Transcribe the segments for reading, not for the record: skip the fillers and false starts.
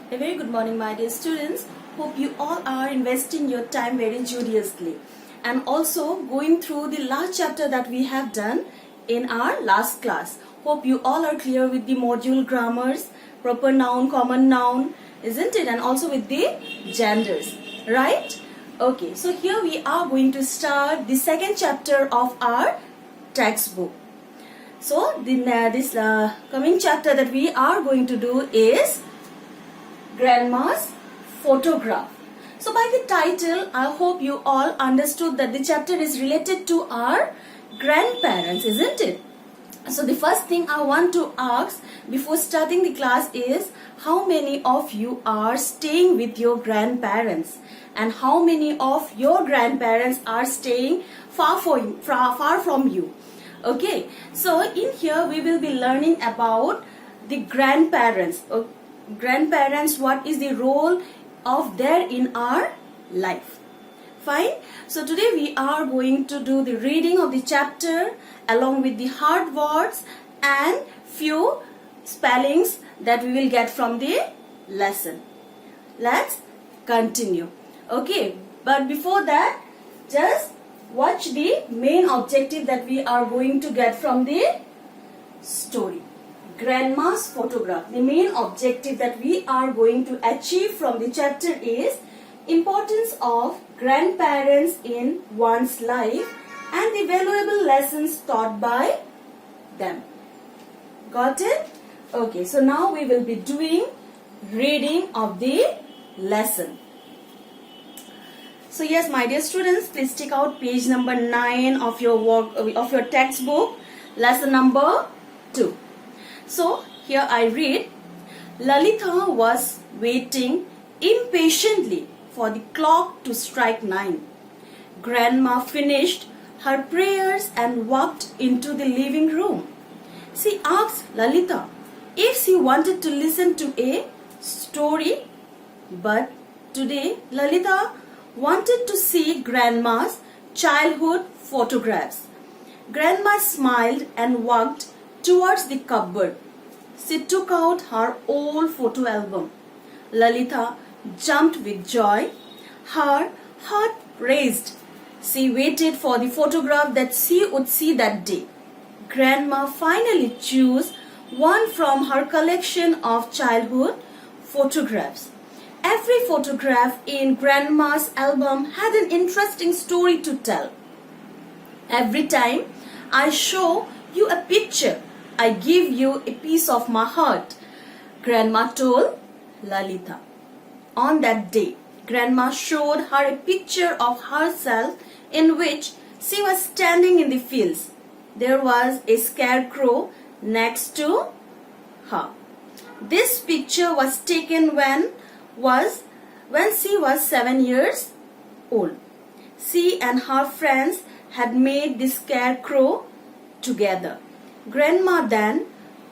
A very good morning, my dear students. Hope you all are investing your time very judiciously and also going through the last chapter that we have done in our last class. Hope you all are clear with the module grammars, proper noun, common noun, isn't it? And also with the genders, right? Okay, so here we are going to start the second chapter of our textbook. So this coming chapter that we are going to do is Grandma's photograph. So by the title, I hope you all understood that the chapter is related to our grandparents, isn't it? So the first thing I want to ask before starting the class is how many of you are staying with your grandparents and how many of your grandparents are staying far from you. Okay, so in here we will be learning about the grandparents. Grandparents, what is the role of their in our life. Fine. So today we are going to do the reading of the chapter along with the hard words and few spellings that we will get from the lesson. Let's continue. Okay, but before that, just watch the main objective that we are going to get from the story. Grandma's photograph. The main objective that we are going to achieve from the chapter is importance of grandparents in one's life and the valuable lessons taught by them. Got it? Okay, so now we will be doing reading of the lesson. So yes, my dear students, please take out page number 9 of your textbook, lesson number 2. So here I read, Lalita was waiting impatiently for the clock to strike 9. Grandma finished her prayers and walked into the living room. She asked Lalita if she wanted to listen to a story, but today Lalita wanted to see Grandma's childhood photographs. Grandma smiled and walked towards the cupboard. She took out her old photo album. Lalita jumped with joy. Her heart raced. She waited for the photograph that she would see that day. Grandma finally chose one from her collection of childhood photographs. Every photograph in Grandma's album had an interesting story to tell. Every time I show you a picture, I give you a piece of my heart, Grandma told Lalita. On that day, Grandma showed her a picture of herself in which she was standing in the fields. There was a scarecrow next to her. This picture was taken when she was 7 years old. She and her friends had made the scarecrow together. Grandma then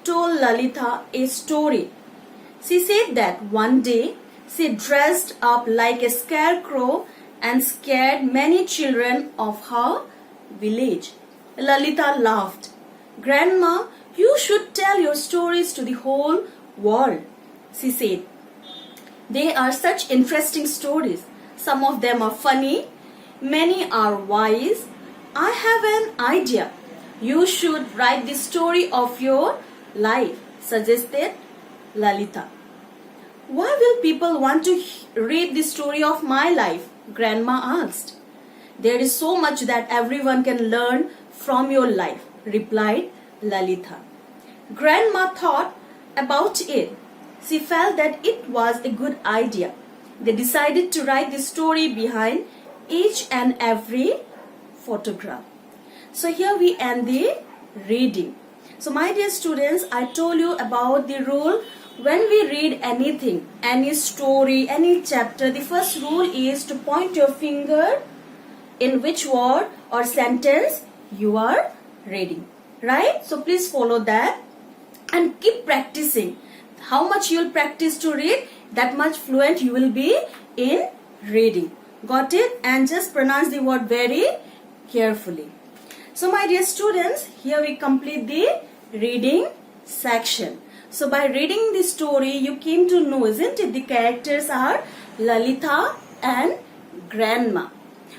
told Lalita a story. She said that one day she dressed up like a scarecrow and scared many children of her village. Lalita laughed. Grandma, you should tell your stories to the whole world, she said. They are such interesting stories. Some of them are funny, many are wise. I have an idea. You should write the story of your life, suggested Lalita. Why will people want to read the story of my life? Grandma asked. There is so much that everyone can learn from your life, replied Lalita. Grandma thought about it. She felt that it was a good idea. They decided to write the story behind each and every photograph. So here we end the reading. So my dear students, I told you about the rule when we read anything, any story, any chapter. The first rule is to point your finger in which word or sentence you are reading. Right? So please follow that and keep practicing. How much you will practice to read, that much fluent you will be in reading. Got it? And just pronounce the word very carefully. So my dear students, here we complete the reading section. So by reading the story, you came to know, isn't it? The characters are Lalita and Grandma.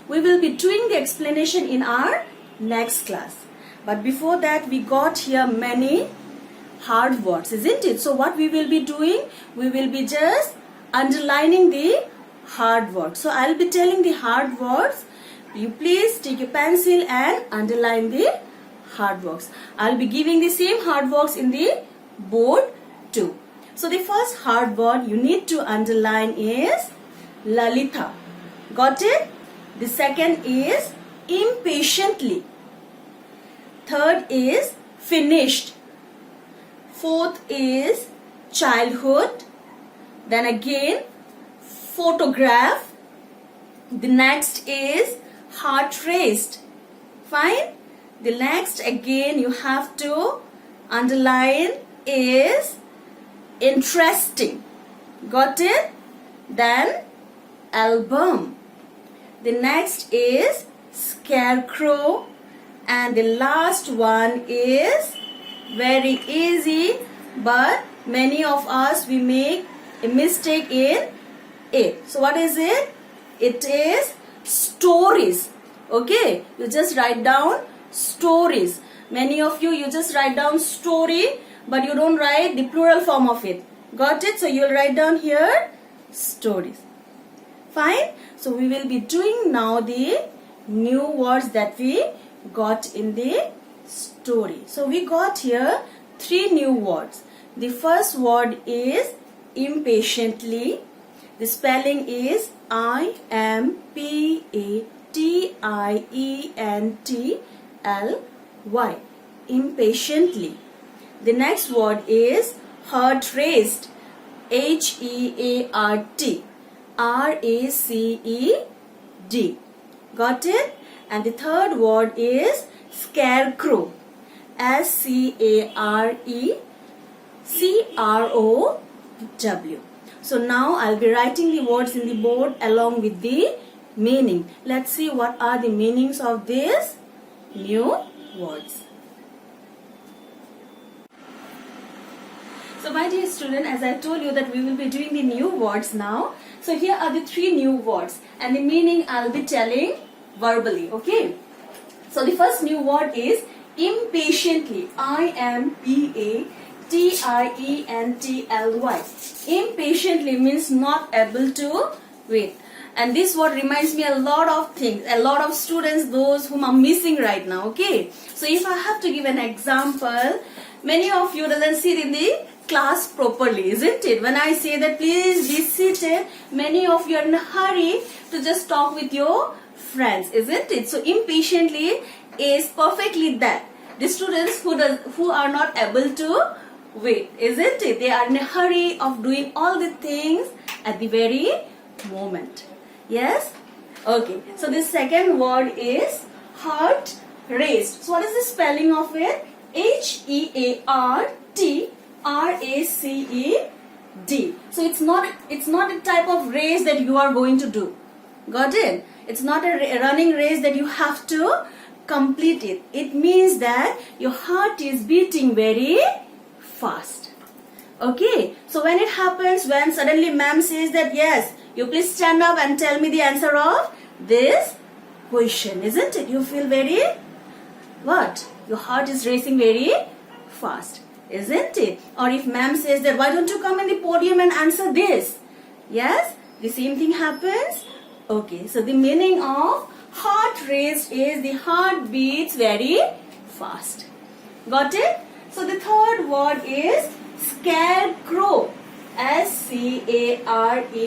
We will be doing the explanation in our next class. But before that, we got here many hard words, isn't it? So what we will be doing? We will be just underlining the hard words. So I'll be telling the hard words. You please take your pencil and underline the hard words. I'll be giving the same hard words in the board too. So the first hard word you need to underline is Lalita. Got it? The second is impatiently. Third is finished. Fourth is childhood. Then again photograph. The next is heart raced. Fine. The next again you have to underline is interesting. Got it? Then album. The next is scarecrow. And the last one is very easy, but many of us we make a mistake in it. So what is it? It is stories. Okay, you just write down stories. Many of you just write down story, but you don't write the plural form of it. Got it? So you'll write down here stories. Fine. So we will be doing now the new words that we got in the story. So we got here 3 new words. The first word is impatiently. The spelling is IMPATIENTLY. Impatiently. The next word is heart raced. HEART RACED. Got it? And the third word is scarecrow. SCARECROW. So now I'll be writing the words in the board along with the meaning. Let's see what are the meanings of these new words. So my dear student, as I told you that we will be doing the new words now. So here are the 3 new words and the meaning I'll be telling verbally. Okay. So the first new word is impatiently. IMPATIENTLY. Impatiently means not able to wait. And this word reminds me a lot of things, a lot of students, those whom I'm missing right now. Okay. So if I have to give an example, many of you doesn't sit in the class properly, isn't it? When I say that please be seated, many of you are in a hurry to just talk with your friends, isn't it? So impatiently is perfectly that. The students who are not able to wait, isn't it? They are in a hurry of doing all the things at the very moment. Yes? Okay. So the second word is heart raced. So what is the spelling of it? HEARTRACED. So it's not a type of race that you are going to do. Got it? It's not a running race that you have to complete it. It means that your heart is beating very fast. Okay. So when it happens, when suddenly ma'am says that yes, you please stand up and tell me the answer of this question, isn't it? You feel very what? Your heart is racing very fast, isn't it? Or if ma'am says that why don't you come in the podium and answer this? Yes, the same thing happens. Okay, so the meaning of heart raced is the heart beats very fast. Got it? So the third word is scarecrow. SCARECROW.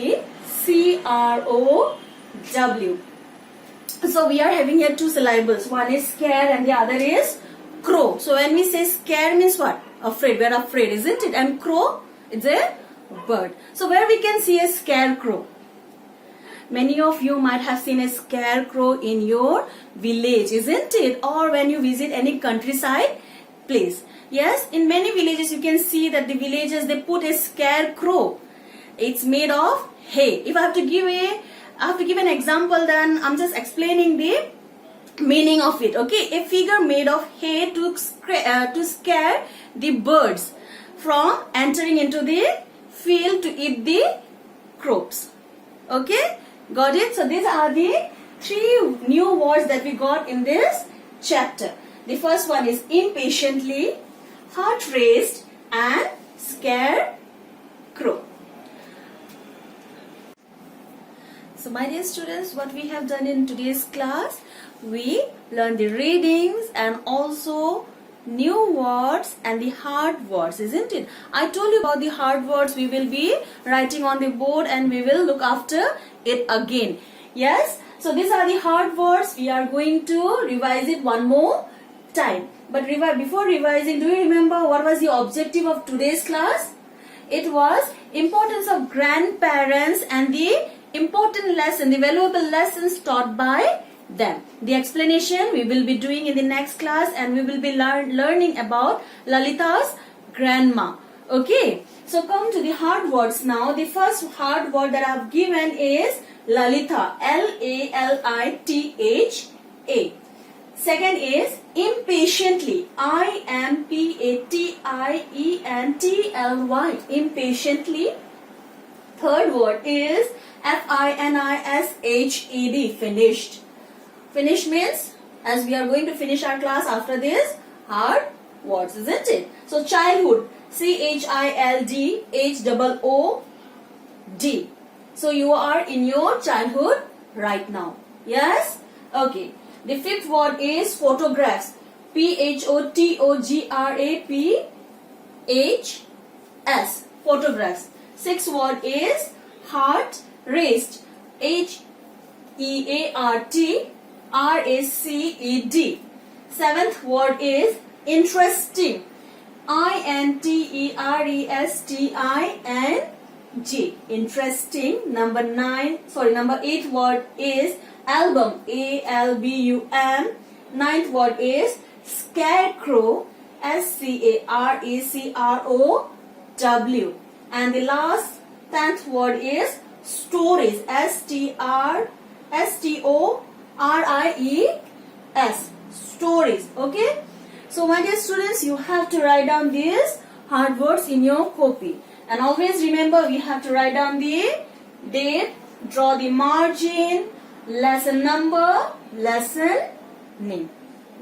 So we are having here 2 syllables. One is scare and the other is crow. So when we say scare means what? Afraid. We are afraid, isn't it? And crow, it's a bird. So where we can see a scarecrow? Many of you might have seen a scarecrow in your village, isn't it? Or when you visit any countryside place. Yes, in many villages you can see that the villagers, they put a scarecrow. It's made of hay. If I have to give an example, then I'm just explaining the meaning of it. Okay, a figure made of hay to scare the birds from entering into the field to eat the crops. Okay, got it? So these are the 3 new words that we got in this chapter. The first one is impatiently, heart raced, and scarecrow. So my dear students, what we have done in today's class, we learned the readings and also new words and the hard words, isn't it? I told you about the hard words we will be writing on the board and we will look after it again. Yes? So these are the hard words. We are going to revise it one more time. But before revising, do you remember what was the objective of today's class? It was importance of grandparents and the important lesson, the valuable lessons taught by them. The explanation we will be doing in the next class, and we will be learning about Lalita's grandma. Okay, so come to the hard words now. The first hard word that I have given is Lalita, Lalita. Second is impatiently, Impatiently, impatiently. Third word is Finished, finished. Finished means, as we are going to finish our class after this, hard words, isn't it? So childhood, ChildHood. So you are in your childhood right now. Yes? Okay. The fifth word is photographs, Photographs, photographs. Sixth word is heart raced, HEARTRACED. Seventh word is interesting, INTERESTING. Interesting. Number 8 word is album, ALBUM. Ninth word is scarecrow, SCARECROW. And the last 10th word is stories, STORIES. Stories. Okay. So my dear students, you have to write down these hard words in your copy. And always remember, we have to write down the date, draw the margin, lesson number, lesson name.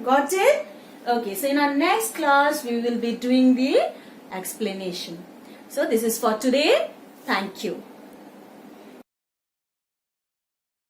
Got it? Okay, so in our next class, we will be doing the explanation. So this is for today. Thank you.